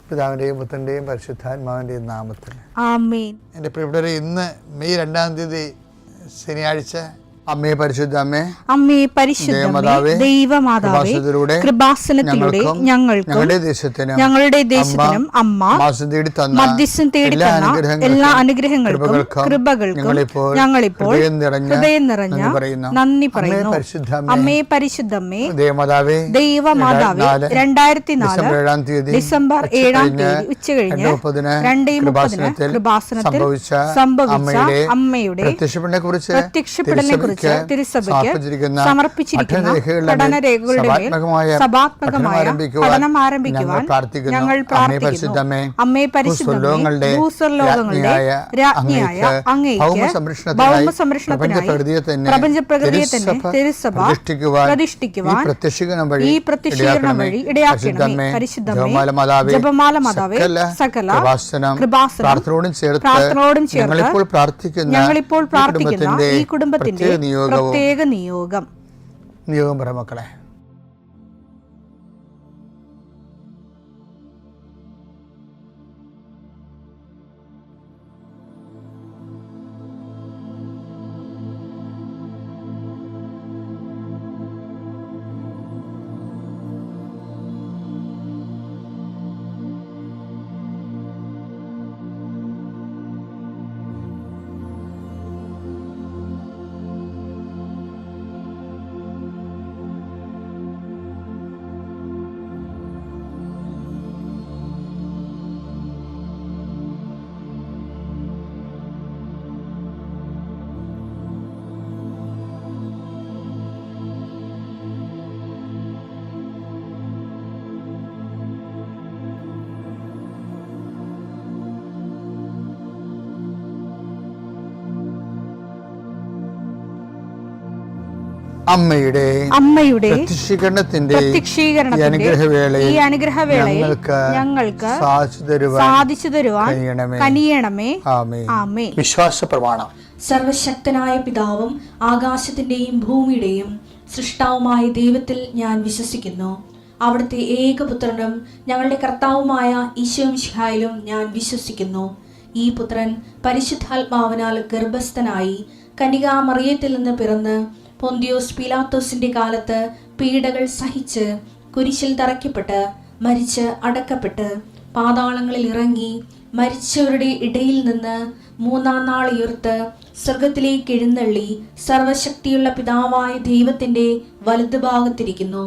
പിതാവിൻ്റെയും പുത്രൻ്റെയും പരിശുദ്ധാത്മാവിൻ്റെയും നാമത്തിൽ ആമേൻ. എൻ്റെ പ്രിയപ്പെട്ടവരെ, ഇന്ന് മെയ് 2 ശനിയാഴ്ച, അമ്മേ പരിശുദ്ധ അമ്മേ, അമ്മേ പരിശുദ്ധമേ, ദൈവമാതാവേ, കൃപാസനത്തിലൂടെ ഞങ്ങൾക്കും ഞങ്ങളുടെ ദേശത്തിനും അമ്മ മധ്യസ്ഥം തേടി തന്ന എല്ലാ അനുഗ്രഹങ്ങൾക്കും കൃപകൾക്കും ഞങ്ങളിപ്പോൾ ഹൃദയം നിറഞ്ഞ നന്ദി പറയുന്നു. അമ്മേ പരിശുദ്ധമേ, ദൈവമാതാവേ, 2004 ഡിസംബർ 7 ഉച്ചകഴിഞ്ഞ് 2:30 കൃപാസനത്തിൽ സംഭവിച്ച അമ്മയുടെ പ്രത്യക്ഷപ്പെടലിനെ കുറിച്ച് തിരുസഭയ്ക്ക് സമർപ്പിച്ചിരിക്കുന്ന പഠനരേഖകളുടെ മേൽ സഭാത്മകമായ പഠനം ആരംഭിക്കുവാൻ ഞങ്ങൾ പ്രാർത്ഥിക്കുന്നു. അമ്മേ പരിശുദ്ധമേ, ഭൂസ്വർലോകങ്ങളുടെ രാജ്ഞിയായ അങ്ങേയ്ക്ക് ഭൗമസംരക്ഷണത്തിനായി പ്രപഞ്ചപ്രകൃതിയെ തന്നെ തിരുസഭ പ്രതിഷ്ഠിക്കുവാൻ ഈ പ്രത്യക്ഷീകരണം വഴി ഇടയാക്കണമേ. പരിശുദ്ധമേ, ജപമാല മാതാവേ, സകല കൃപാസനം പ്രാർത്ഥനയോടും ചേർത്ത് ഞങ്ങളിപ്പോൾ പ്രാർത്ഥിക്കുന്ന ഈ കുടുംബത്തിന്റെ പ്രത്യേക നിയോഗം പറ മക്കളെ. അമ്മയുടെ പ്രത്യക്ഷീകരണത്തിന്റെ ഈ അനുഗ്രഹവേളയിൽ ഞങ്ങൾക്ക് സാധിച്ചു തരുവാൻ കനിയണമേ. ആമേൻ. വിശ്വാസ പ്രമാണം. സർവശക്തനായ പിതാവും ആകാശത്തിന്റെയും ഭൂമിയുടെയും സൃഷ്ടാവുമായ ദൈവത്തിൽ ഞാൻ വിശ്വസിക്കുന്നു. അവിടുത്തെ ഏകപുത്രനും ഞങ്ങളുടെ കർത്താവുമായ ഈശോമിശിഹായിലും ഞാൻ വിശ്വസിക്കുന്നു. ഈ പുത്രൻ പരിശുദ്ധാത്മാവിനാൽ ഗർഭസ്ഥനായി കന്യകാമറിയത്തിൽ നിന്ന് പിറന്ന് പൊന്തിയോസ് പീലാത്തോസിന്റെ കാലത്ത് പീഡകൾ സഹിച്ച് കുരിശിൽ തറയ്ക്കപ്പെട്ട് മരിച്ച് അടക്കപ്പെട്ട് പാതാളങ്ങളിൽ ഇറങ്ങി മരിച്ചവരുടെ ഇടയിൽ നിന്ന് 3-ാം നാൾ ഉയർത്ത് സ്വർഗത്തിലേക്ക് എഴുന്നള്ളി സർവശക്തിയുള്ള പിതാവായ ദൈവത്തിന്റെ വലതുഭാഗത്തിരിക്കുന്നു.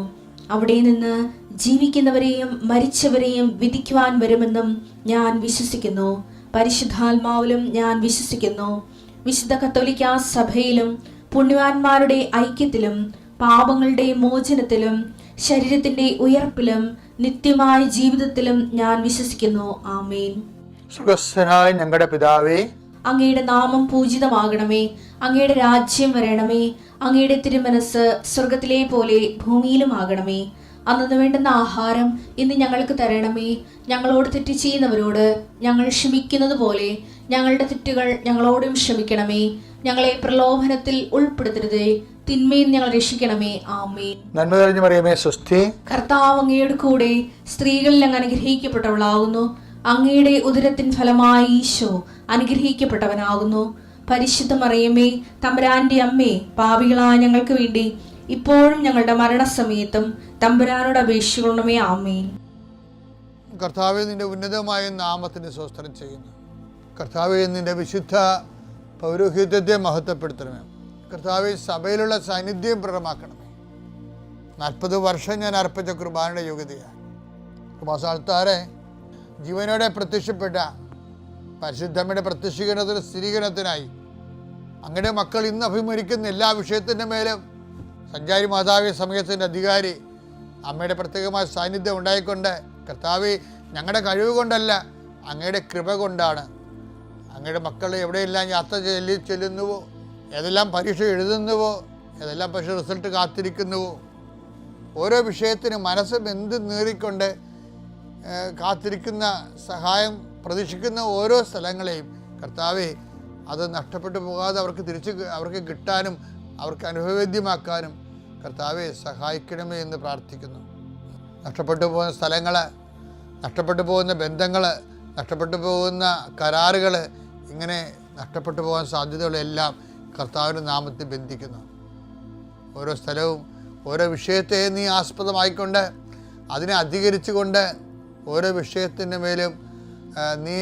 അവിടെ നിന്ന് ജീവിക്കുന്നവരെയും മരിച്ചവരെയും വിധിക്കുവാൻ വരുമെന്നും ഞാൻ വിശ്വസിക്കുന്നു. പരിശുദ്ധാത്മാവിലും ഞാൻ വിശ്വസിക്കുന്നു. വിശുദ്ധ കത്തോലിക്കാ സഭയിലും പുണ്യവാന്മാരുടെ ഐക്യത്തിലും പാപങ്ങളുടെ മോചനത്തിലും ശരീരത്തിന്റെ ഉയർപ്പിലും നിത്യമായ ജീവിതത്തിലും ഞാൻ വിശ്വസിക്കുന്നു. ആമേൻ. സ്വർഗ്ഗസ്ഥനായ ഞങ്ങളുടെ പിതാവേ, അങ്ങയുടെ നാമം പൂജിതമാകണമേ. അങ്ങയുടെ രാജ്യം വരണമേ. അങ്ങയുടെ തിരുമനസ് സ്വർഗത്തിലെ പോലെ ഭൂമിയിലും ആകണമേ. അന്നു വേണ്ടുന്ന ആഹാരം ഇന്ന് ഞങ്ങൾക്ക് തരണമേ. ഞങ്ങളോട് തെറ്റ് ചെയ്യുന്നവരോട് ഞങ്ങൾ ക്ഷമിക്കുന്നത് പോലെ ഞങ്ങളുടെ തെറ്റുകൾ ഞങ്ങളോടും ക്ഷമിക്കണമേ. ഞങ്ങളെ പ്രലോഭനത്തിൽ ഉൾപ്പെടുത്തരുതേ, തിന്മയിൽ ഞങ്ങൾ രക്ഷിക്കണമേ. ആമേൻ. നന്മ നിറഞ്ഞ മറിയമേ, സ്വസ്തി. കർത്താവ് അങ്ങയുടെ കൂടെ സ്ത്രീകളിൽ അങ്ങ് അനുഗ്രഹിക്കപ്പെട്ടവളാകുന്നു. അങ്ങയുടെ ഉദരത്തിൻ ഫലമായി ഈശോ അനുഗ്രഹിക്കപ്പെട്ടവനാകുന്നു. പരിശുദ്ധ മറിയമേ, തമ്പുരാന്റെ അമ്മേ, പാപികളായ ഞങ്ങൾക്ക് വേണ്ടി ഇപ്പോഴും ഞങ്ങളുടെ മരണസമയത്തും തമ്പുരാനോട് അപേക്ഷിക്കണമേ. ആമേൻ. കർത്താവേ, നിന്റെ ഉന്നതമായ നാമത്തിന് സ്തോത്രം ചെയ്യുന്നു. കർത്താവേ, നിന്റെ വിശുദ്ധ പൗരോഹിത്യത്തെ മഹത്വപ്പെടുത്തണമേ. കർത്താവേ, സഭയിലുള്ള സാന്നിധ്യം പ്രകടമാക്കണമേ. 40 വർഷം ഞാൻ അർപ്പിച്ച കുർബാനയുടെ യോഗ്യതയാണ്. കൃപാസ്ഥാനത്താരെ ജീവനോടെ പ്രത്യക്ഷപ്പെട്ട പരിശുദ്ധമ്മയുടെ പ്രത്യക്ഷീകരണത്തിന് സ്ഥിരീകരണത്തിനായി അങ്ങയുടെ മക്കൾ ഇന്ന് അഭിമുഖിക്കുന്ന എല്ലാ വിഷയത്തിൻ്റെ മേലും സഞ്ചാരി മാതാവി സമയത്തിൻ്റെ അധികാരി അമ്മയുടെ പ്രത്യേകമായ സാന്നിധ്യം ഉണ്ടായിക്കൊണ്ട്, കർത്താവേ, ഞങ്ങളുടെ കഴിവ് കൊണ്ടല്ല, അങ്ങയുടെ കൃപ കൊണ്ടാണ് അങ്ങയുടെ മക്കൾ എവിടെയെല്ലാം യാത്ര ചെല്ലുന്നുവോ, ഏതെല്ലാം പരീക്ഷ എഴുതുന്നുവോ, ഏതെല്ലാം പരീക്ഷ റിസൾട്ട് കാത്തിരിക്കുന്നുവോ, ഓരോ വിഷയത്തിനും മനസ്സ് എന്ത് നീറിക്കൊണ്ട് കാത്തിരിക്കുന്ന സഹായം പ്രതീക്ഷിക്കുന്ന ഓരോ സ്ഥലങ്ങളെയും കർത്താവേ, അത് നഷ്ടപ്പെട്ടു പോകാതെ അവർക്ക് കിട്ടാനും അവർക്ക് അനുഭവവേദ്യമാക്കാനും കർത്താവെ സഹായിക്കണമേ എന്ന് പ്രാർത്ഥിക്കുന്നു. നഷ്ടപ്പെട്ടു പോകുന്ന സ്ഥലങ്ങൾ നഷ്ടപ്പെട്ടു പോകുന്ന ബന്ധങ്ങൾ, നഷ്ടപ്പെട്ടു പോകുന്ന കരാറുകൾ, ഇങ്ങനെ നഷ്ടപ്പെട്ടു പോകാൻ സാധ്യതകളെല്ലാം കർത്താവിൻ്റെ നാമത്തിൽ ബന്ധിക്കുന്നു. ഓരോ സ്ഥലവും ഓരോ വിഷയത്തെ നീ ആസ്പദമായിക്കൊണ്ട് അതിനെ അധികരിച്ചുകൊണ്ട് ഓരോ വിഷയത്തിൻ്റെ മേലും നീ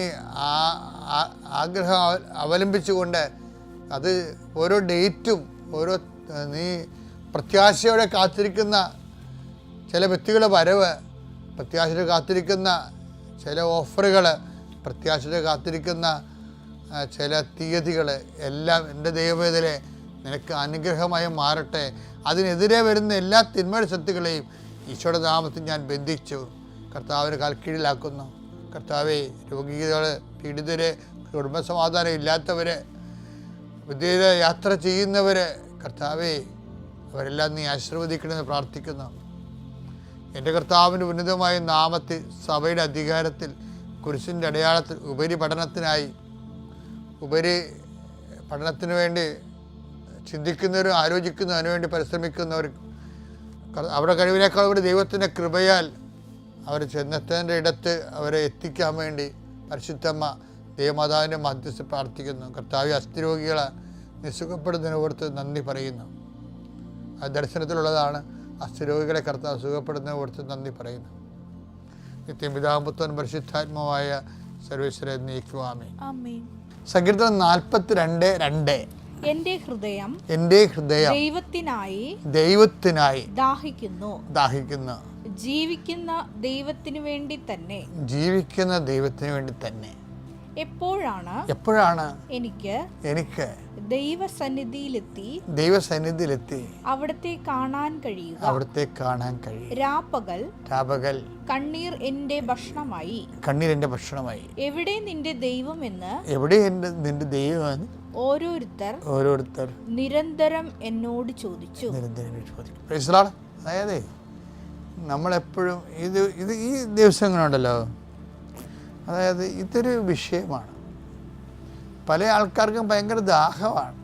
ആഗ്രഹം അവലംബിച്ചുകൊണ്ട് അത് ഓരോ ഡേറ്റും ഓരോ നീ പ്രത്യാശയോടെ കാത്തിരിക്കുന്ന ചില വ്യക്തികളുടെ വരവ്, പ്രത്യാശയോടെ കാത്തിരിക്കുന്ന ചില ഓഫറുകൾ, പ്രത്യാശയോടെ കാത്തിരിക്കുന്ന ചില തീയതികൾ എല്ലാം എൻ്റെ ദൈവവേദനെ നിനക്ക് അനുഗ്രഹമായി മാറട്ടെ. അതിനെതിരെ വരുന്ന എല്ലാ തിന്മയുടെ ശക്തികളെയും ഈശോയുടെ നാമത്തിൽ ഞാൻ ബന്ധിച്ചു കർത്താവിന് കാൽക്കീഴിലാക്കുന്നു. കർത്താവെ, രോഗികൾ, പീഡിതര്, കുടുംബസമാധാനം ഇല്ലാത്തവർ, വിദേശ യാത്ര ചെയ്യുന്നവർ, കർത്താവെ അവരെല്ലാം നീ ആശീർവദിക്കണമെന്ന് പ്രാർത്ഥിക്കുന്നു. എൻ്റെ കർത്താവിൻ്റെ ഉന്നതമായ നാമത്തിൽ സഭയുടെ അധികാരത്തിൽ കുരിശിൻ്റെ അടയാളത്തിൽ ഉപരി പഠനത്തിന് വേണ്ടി ചിന്തിക്കുന്നവരും ആലോചിക്കുന്നവരും അതിനുവേണ്ടി പരിശ്രമിക്കുന്നവർ അവരുടെ കഴിവിനേക്കാൾ കൂടി ദൈവത്തിൻ്റെ കൃപയാൽ അവർ ചെന്നെത്തേണ്ട ഇടത്ത് അവരെ എത്തിക്കാൻ വേണ്ടി പരിശുദ്ധമ്മ ദൈവമാതാവിൻ്റെ മധ്യസ്ഥ പ്രാർത്ഥിക്കുന്നു. കർത്താവ് അസ്ഥിരോഗികളെ നിസുഖപ്പെടുന്നതിനെ ഓർത്ത് നന്ദി പറയുന്നു. ആ ദർശനത്തിലുള്ളതാണ്. അസ്ഥിരോഗികളെ കർത്താവ് സുഖപ്പെടുന്നതിനെ ഓർത്ത് നന്ദി പറയുന്നു. നിത്യപിതാപുത്രൻ പരിശുദ്ധാത്മാവായ സർവേശ്വര നീക്കുവാമേ. സങ്കീർത്തനം 42:2 എൻ്റെ ഹൃദയം ദൈവത്തിനായി ദാഹിക്കുന്നു. ജീവിക്കുന്ന ദൈവത്തിനു വേണ്ടി തന്നെ. എപ്പോഴാണ് എനിക്ക് ദൈവസന്നിധിയിലെത്തി അവിടത്തെ കാണാൻ കഴിയുക. രാപ്പകൽ കണ്ണീർ എന്റെ ഭക്ഷണമായി. എവിടെ നിന്റെ ദൈവമെന്ന് ഓരോരുത്തർ നിരന്തരം എന്നോട് ചോദിച്ചു. അതായത് നമ്മളെപ്പോഴും ഈ ദിവസങ്ങളുണ്ടല്ലോ, അതായത് ഇതൊരു വിഷയമാണ്. പല ആൾക്കാർക്കും ഭയങ്കര ദാഹമാണ്.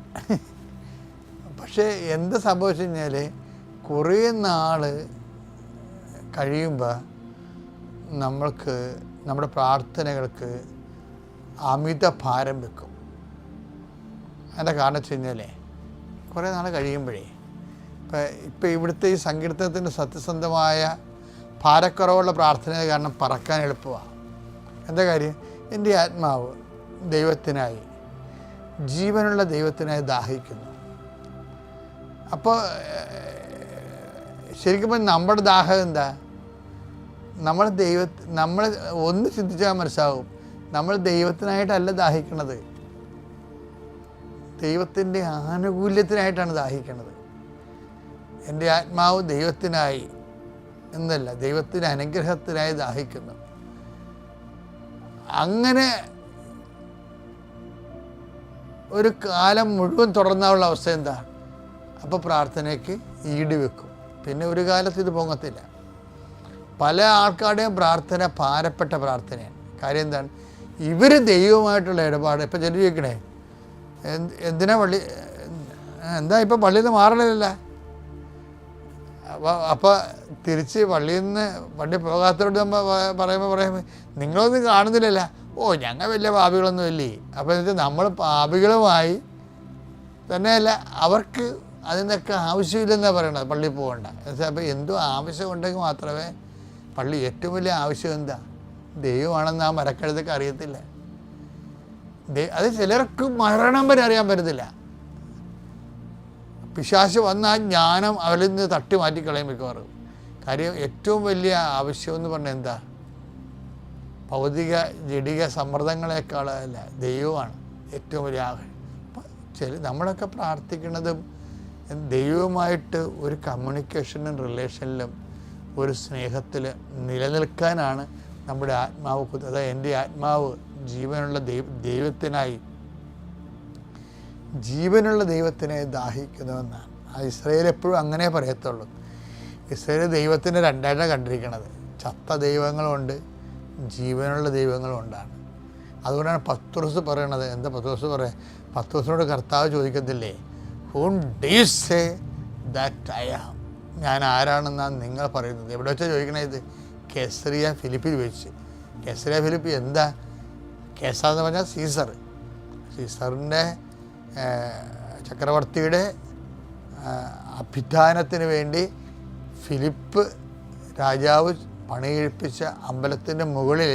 പക്ഷേ എന്ത് സംഭവിച്ചു കഴിഞ്ഞാൽ കുറേ നാൾ കഴിയുമ്പോൾ നമ്മൾക്ക് നമ്മുടെ പ്രാർത്ഥനകൾക്ക് അമിത ഭാരം വെക്കും. അതിൻ്റെ കാരണം വെച്ച് കഴിഞ്ഞാൽ കുറേ നാൾ കഴിയുമ്പോഴേ ഇപ്പം ഇവിടുത്തെ ഈ സങ്കീർത്തനത്തിൻ്റെ സത്യസന്ധമായ ഭാരക്കുറവുള്ള പ്രാർത്ഥന കാരണം പറക്കാൻ എളുപ്പമാണ്. എന്താ കാര്യം? എൻ്റെ ആത്മാവ് ദൈവത്തിനായി, ജീവനുള്ള ദൈവത്തിനായി ദാഹിക്കുന്നു. അപ്പോൾ ശരിക്കും നമ്മുടെ ദാഹം എന്താ? നമ്മൾ ഒന്ന് ചിന്തിച്ചാൽ മനസ്സിലാവും, നമ്മൾ ദൈവത്തിനായിട്ടല്ല ദാഹിക്കണത്, ദൈവത്തിൻ്റെ ആനുകൂല്യത്തിനായിട്ടാണ് ദാഹിക്കുന്നത്. എൻ്റെ ആത്മാവ് ദൈവത്തിനായി എന്നല്ല, ദൈവത്തിൻ്റെ അനുഗ്രഹത്തിനായി ദാഹിക്കുന്നു. അങ്ങനെ ഒരു കാലം മുഴുവൻ തുടർന്നുള്ള അവസ്ഥ എന്താ? അപ്പോൾ പ്രാർത്ഥനയ്ക്ക് ഈട് വെക്കും. പിന്നെ ഒരു കാലത്ത് ഇത് പൊങ്ങത്തില്ല. പല ആൾക്കാരുടെയും പ്രാർത്ഥന ഭാരപ്പെട്ട പ്രാർത്ഥനയാണ്. കാര്യം എന്താണ്? ഇവർ ദൈവമായിട്ടുള്ള ഇടപാട്. ഇപ്പം ചിലർ ചോദിക്കണേ, എന്തിനാ എന്താ ഇപ്പം പള്ളിയിൽ നിന്ന് മാറണില്ല? അപ്പോൾ തിരിച്ച് പള്ളിയിൽ നിന്ന് പോകാത്തവരോട് നമ്മൾ പറയുമ്പോൾ നിങ്ങളൊന്നും കാണുന്നില്ലല്ല. ഞങ്ങൾ വലിയ പാപികളൊന്നും ഇല്ലേ. അപ്പോൾ എന്നിട്ട് നമ്മൾ പാപികളുമായി തന്നെയല്ല, അവർക്ക് അതിനൊക്കെ ആവശ്യമില്ലെന്നാണ് പറയണത്. പള്ളിയിൽ പോകണ്ട. അപ്പോൾ എന്തോ ആവശ്യമുണ്ടെങ്കിൽ മാത്രമേ പള്ളി. ഏറ്റവും വലിയ ആവശ്യം എന്താ? ദൈവമാണെന്ന് ആ മരക്കഴുതൊക്കെ അറിയത്തില്ല. അത് ചിലർക്ക് മരണം വരെ അറിയാൻ പറ്റത്തില്ല. പിശാച് വന്ന ആ ജ്ഞാനം അവരിൽ നിന്ന് തട്ടി മാറ്റിക്കളയും മിക്കവാറും. കാര്യം ഏറ്റവും വലിയ ആവശ്യമെന്ന് പറഞ്ഞാൽ എന്താ? ഭൗതിക ജഡിക സമ്മർദ്ദങ്ങളെക്കാളല്ല, ദൈവമാണ് ഏറ്റവും വലിയ ആഗ്രഹം. നമ്മളൊക്കെ പ്രാർത്ഥിക്കുന്നതും ദൈവവുമായിട്ട് ഒരു കമ്മ്യൂണിക്കേഷനും റിലേഷനിലും ഒരു സ്നേഹത്തിൽ നിലനിൽക്കാനാണ് നമ്മുടെ ആത്മാവ്. അതായത് എൻ്റെ ആത്മാവ് ജീവനുള്ള ദൈവത്തിനെ ദാഹിക്കുന്നുവെന്നാണ്. ഇസ്രായേൽ എപ്പോഴും അങ്ങനെ പറയത്തുള്ളൂ. ഇസ്രായേൽ ദൈവത്തിൻ്റെ രണ്ടായിട്ടാണ് കണ്ടിരിക്കുന്നത്. ചത്ത ദൈവങ്ങളുണ്ട്, ജീവനുള്ള ദൈവങ്ങളുണ്ടാണ്. അതുകൊണ്ടാണ് പത്രോസ് പറയണത്. എന്താ പത്രോസ് പറയാം? പത്രോസിനോട് കർത്താവ് ചോദിക്കത്തില്ലേ, whom do you say that I am? ഞാൻ ആരാണെന്നാണ് നിങ്ങൾ പറയുന്നത്? എവിടെ വെച്ചാൽ ചോദിക്കണേ? ഇത് കെസറിയ ഫിലിപ്പിൽ വെച്ച്. കേസറിയ ഫിലിപ്പ് എന്താ? കേസാന്ന് പറഞ്ഞാൽ സീസറിൻ്റെ ചക്രവർത്തിയുടെ അഭിധാനത്തിന് വേണ്ടി ഫിലിപ്പ് രാജാവ് പണികഴിപ്പിച്ച അമ്പലത്തിൻ്റെ മുകളിൽ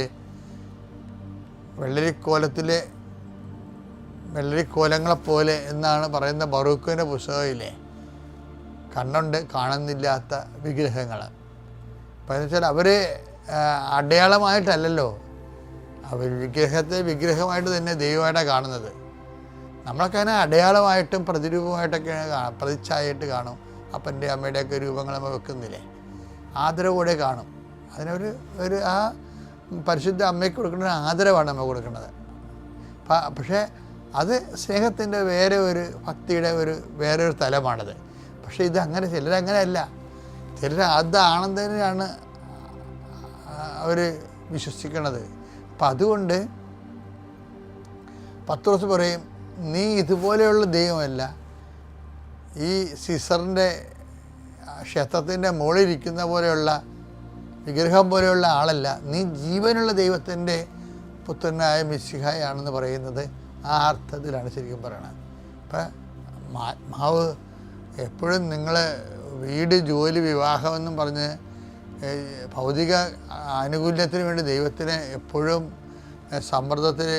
വെള്ളരിക്കോലങ്ങളെപ്പോലെ എന്നാണ് പറയുന്ന ബറൂക്കിൻ്റെ പുസ്തകമില്ലേ, കണ്ണുണ്ട് കാണുന്നില്ലാത്ത വിഗ്രഹങ്ങൾ. അപ്പം എന്ന് വെച്ചാൽ അവർ അടയാളമായിട്ടല്ലല്ലോ, അവർ വിഗ്രഹത്തെ വിഗ്രഹമായിട്ട് തന്നെ ദൈവമായിട്ടാണ് കാണുന്നത്. നമ്മളൊക്കെ അതിനെ അടയാളമായിട്ടും പ്രതിരൂപമായിട്ടൊക്കെയാണ് പ്രതിച്ഛായിട്ട് കാണും. അപ്പൻ്റെ അമ്മയുടെയൊക്കെ രൂപങ്ങൾ നമ്മൾ വെക്കുന്നില്ലേ, ആദരവോടെ കാണും. അതിനൊരു ആ പരിശുദ്ധ അമ്മയ്ക്ക് കൊടുക്കുന്ന ആദരവാണ് നമ്മൾ കൊടുക്കുന്നത്. പക്ഷേ അത് സ്നേഹത്തിൻ്റെ ഭക്തിയുടെ വേറെ ഒരു തലമാണത്. പക്ഷേ ഇതങ്ങനെ ചിലരങ്ങനെയല്ല. ചിലർ അതാണെന്നതിനാണ് അവർ വിശ്വസിക്കുന്നത്. അപ്പം അതുകൊണ്ട് പത്രോസ് പറയും, നീ ഇതുപോലെയുള്ള ദൈവമല്ല, ഈ സീസറിൻ്റെ ക്ഷേത്രത്തിൻ്റെ മുകളിലിരിക്കുന്ന പോലെയുള്ള വിഗ്രഹം പോലെയുള്ള ആളല്ല, നീ ജീവനുള്ള ദൈവത്തിൻ്റെ പുത്രനായ മിശിഹായാണെന്ന് പറയുന്നത് ആ അർത്ഥത്തിലാണ് ശരിക്കും പറയണത്. ഇപ്പം ആത്മാവ് എപ്പോഴും നിങ്ങൾ വീട്, ജോലി, വിവാഹമെന്നും പറഞ്ഞ് ഭൗതിക ആനുകൂല്യത്തിന് വേണ്ടി ദൈവത്തിനെ എപ്പോഴും സമ്മർദ്ദത്തിൽ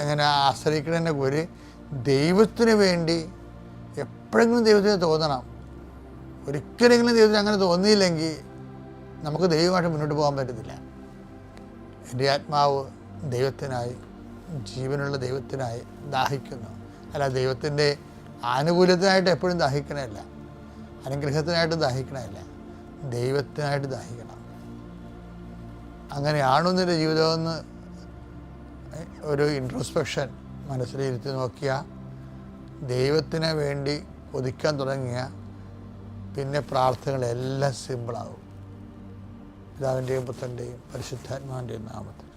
ഇങ്ങനെ ആശ്രയിക്കുന്നതിൻ്റെ ഒരു ദൈവത്തിന് വേണ്ടി എപ്പോഴെങ്കിലും ദൈവത്തിന് തോന്നണം. ഒരിക്കലെങ്കിലും ദൈവത്തിന് അങ്ങനെ തോന്നിയില്ലെങ്കിൽ നമുക്ക് ദൈവമായിട്ട് മുന്നോട്ട് പോകാൻ പറ്റത്തില്ല. എൻ്റെ ആത്മാവ് ദൈവത്തിനായി, ജീവനുള്ള ദൈവത്തിനായി ദാഹിക്കുന്നു. അല്ല, ദൈവത്തിൻ്റെ ആനുകൂല്യത്തിനായിട്ട് എപ്പോഴും ദാഹിക്കണമല്ല, അനുഗ്രഹത്തിനായിട്ട് ദാഹിക്കണമല്ല, ദൈവത്തിനായിട്ട് ദാഹിക്കണം. അങ്ങനെയാണോ നിൻ്റെ ജീവിതമെന്ന് ഒരു ഇൻട്രോസ്പെക്ഷൻ മനസ്സിലിരുത്തി നോക്കിയാൽ, ദൈവത്തിന് വേണ്ടി കൊതിക്കാൻ തുടങ്ങിയ പിന്നെ പ്രാർത്ഥനകളെല്ലാം സിമ്പിളാകും. പിതാവിൻ്റെയും പുത്രൻ്റെയും പരിശുദ്ധാത്മാവിൻ്റെയും നാമത്തിൽ.